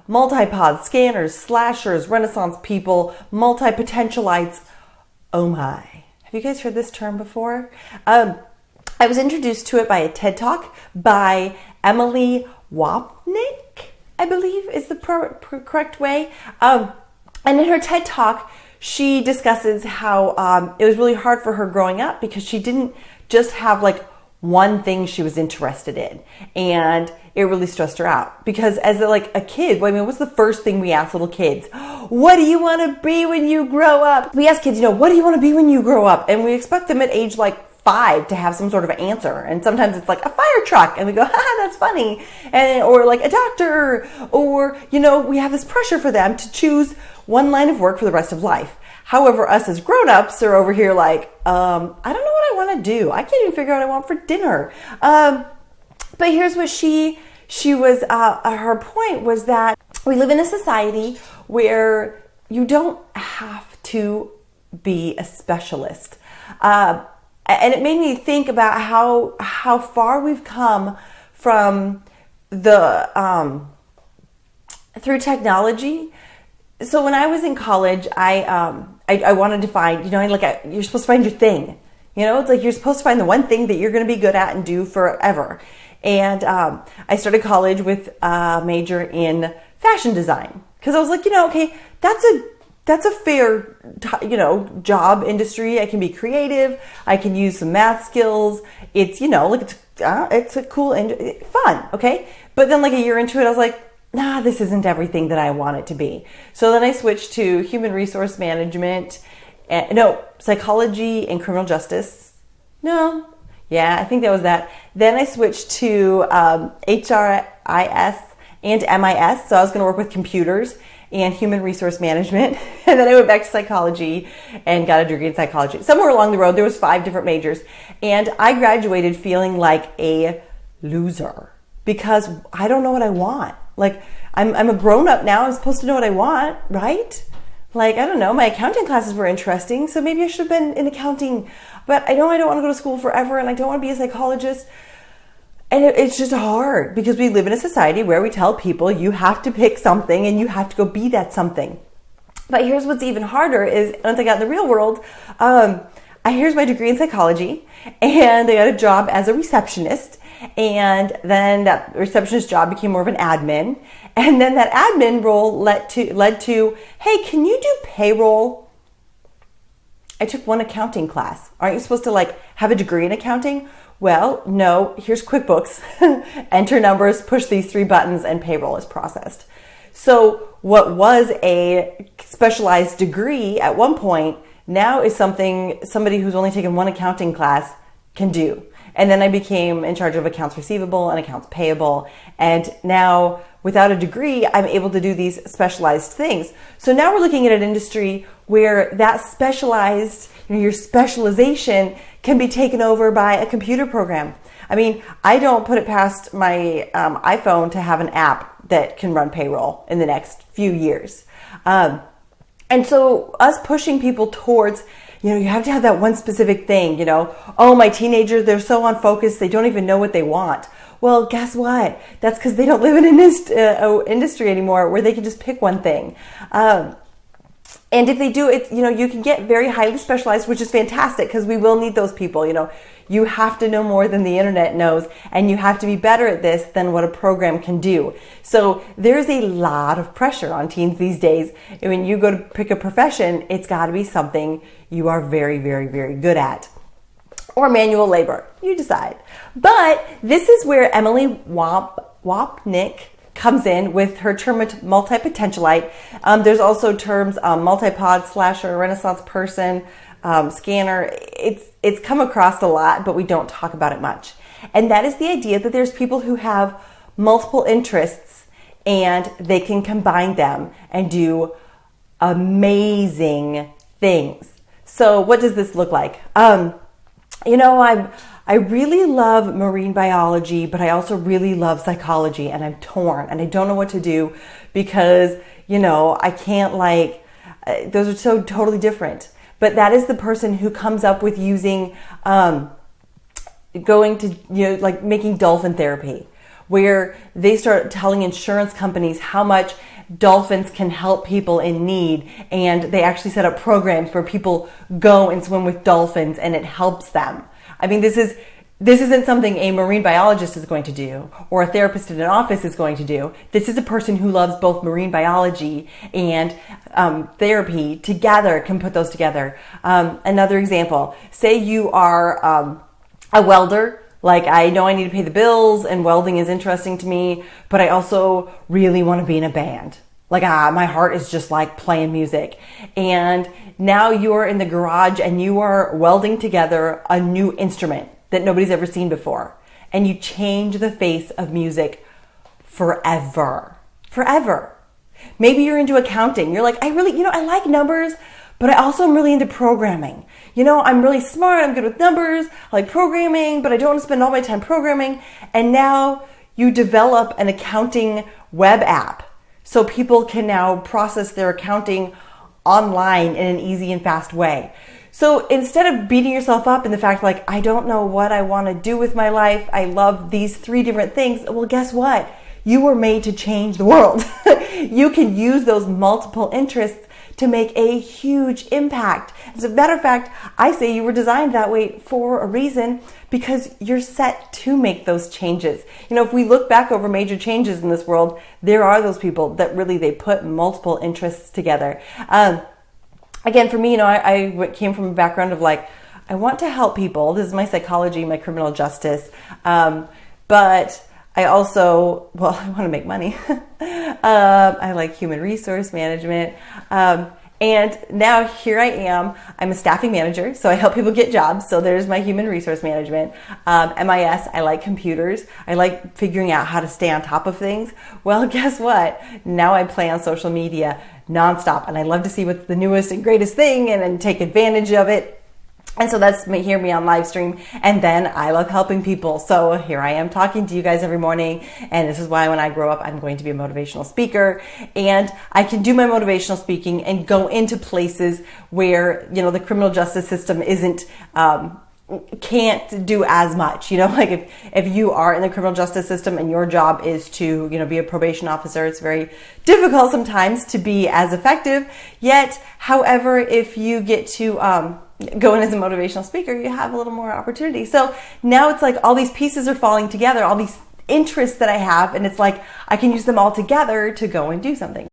multipods, scanners, slashers, Renaissance people, multi-potentialites. Oh my. Have you guys heard this term before? I was introduced to it by a TED Talk by Emily Wapnick, I believe is the correct way. And in her TED Talk, she discusses how it was really hard for her growing up because she didn't just have like one thing she was interested in, and it really stressed her out because as a kid, I mean, what's the first thing we ask little kids? What do you want to be when you grow up? We ask kids, what do you want to be when you grow up? And we expect them at age 5 to have some sort of answer, and sometimes it's like a fire truck, and we go, that's funny, or like a doctor, or we have this pressure for them to choose one line of work for the rest of life. However, us as grown-ups are over here like, I don't know what I want to do. I can't even figure out what I want for dinner. But here's what she was, her point was that we live in a society where you don't have to be a specialist. And it made me think about how far we've come from through technology. So when I was in college, I wanted to find, you're supposed to find your thing. It's like you're supposed to find the one thing that you're going to be good at and do forever. And I started college with a major in fashion design because I was like, okay, that's a fair, job industry. I can be creative. I can use some math skills. It's, it's a cool and fun. Okay. But then a year into it, I was like, nah, this isn't everything that I want it to be. So then I switched to human resource management, psychology and criminal justice. I think that was that. Then I switched to HRIS and MIS. So I was going to work with computers and human resource management. And then I went back to psychology and got a degree in psychology. Somewhere along the road, there was 5 different majors. And I graduated feeling like a loser because I don't know what I want. I'm a grown-up now. I'm supposed to know what I want, right? I don't know. My accounting classes were interesting, so maybe I should have been in accounting. But I know I don't want to go to school forever, and I don't want to be a psychologist. And it's just hard because we live in a society where we tell people you have to pick something and you have to go be that something. But here's what's even harder is once I got in the real world, here's my degree in psychology, and I got a job as a receptionist. And then that receptionist job became more of an admin. And then that admin role led to, hey, can you do payroll? I took one accounting class. Aren't you supposed to have a degree in accounting? Well, no, here's QuickBooks. Enter numbers, push these 3 buttons, and payroll is processed. So what was a specialized degree at one point now is somebody who's only taken one accounting class can do. And then I became in charge of accounts receivable and accounts payable. And now without a degree, I'm able to do these specialized things. So now we're looking at an industry where that specialized, your specialization can be taken over by a computer program. I mean, I don't put it past my iPhone to have an app that can run payroll in the next few years. And so us pushing people towards, you have to have that one specific thing, oh, my teenagers, they're so unfocused, they don't even know what they want. Well, guess what? That's because they don't live in an industry anymore where they can just pick one thing. And if they do it, you can get very highly specialized, which is fantastic because we will need those people. You have to know more than the internet knows, and you have to be better at this than what a program can do. So there's a lot of pressure on teens these days. And when you go to pick a profession, it's got to be something you are very, very, very good at. Or manual labor, you decide. But this is where Emily Wapnick comes in with her term multi-potentialite. There's also terms multipod, slasher, Renaissance person, scanner. It's come across a lot, but we don't talk about it much. And that is the idea that there's people who have multiple interests and they can combine them and do amazing things. So what does this look like? I really love marine biology, but I also really love psychology, and I'm torn and I don't know what to do because, I can't those are so totally different. But that is the person who comes up with using, going to, making dolphin therapy, where they start telling insurance companies how much dolphins can help people in need, and they actually set up programs where people go and swim with dolphins and it helps them. I mean, this isn't something a marine biologist is going to do or a therapist in an office is going to do. This is a person who loves both marine biology and therapy together, can put those together. Another example, say you are a welder. Like, I know I need to pay the bills and welding is interesting to me, but I also really want to be in a band. Like, my heart is just like playing music. And now you're in the garage and you are welding together a new instrument that nobody's ever seen before. And you change the face of music forever. Forever. Maybe you're into accounting. You're like, I like numbers, but I also am really into programming. I'm really smart. I'm good with numbers. I like programming, but I don't want to spend all my time programming. And now you develop an accounting web app so people can now process their accounting online in an easy and fast way. So instead of beating yourself up in the fact like, I don't know what I want to do with my life, I love these 3 different things. Well, guess what? You were made to change the world. You can use those multiple interests to make a huge impact. As a matter of fact, I say you were designed that way for a reason, because you're set to make those changes. If we look back over major changes in this world, there are those people that really, they put multiple interests together. Again, for me, I came from a background of like, I want to help people. This is my psychology, my criminal justice. But I also, I want to make money. I like human resource management. And now here I am. I'm a staffing manager, so I help people get jobs. So there's my human resource management. MIS, I like computers. I like figuring out how to stay on top of things. Well, guess what? Now I play on social media nonstop, and I love to see what's the newest and greatest thing and then take advantage of it. And so that's hear me on live stream. And then I love helping people. So here I am talking to you guys every morning. And this is why when I grow up, I'm going to be a motivational speaker. And I can do my motivational speaking and go into places where, the criminal justice system can't do as much. Like if you are in the criminal justice system and your job is to, be a probation officer, it's very difficult sometimes to be as effective. Yet, however, if you get to, go in as a motivational speaker, you have a little more opportunity. So now it's like all these pieces are falling together, all these interests that I have, and it's like I can use them all together to go and do something.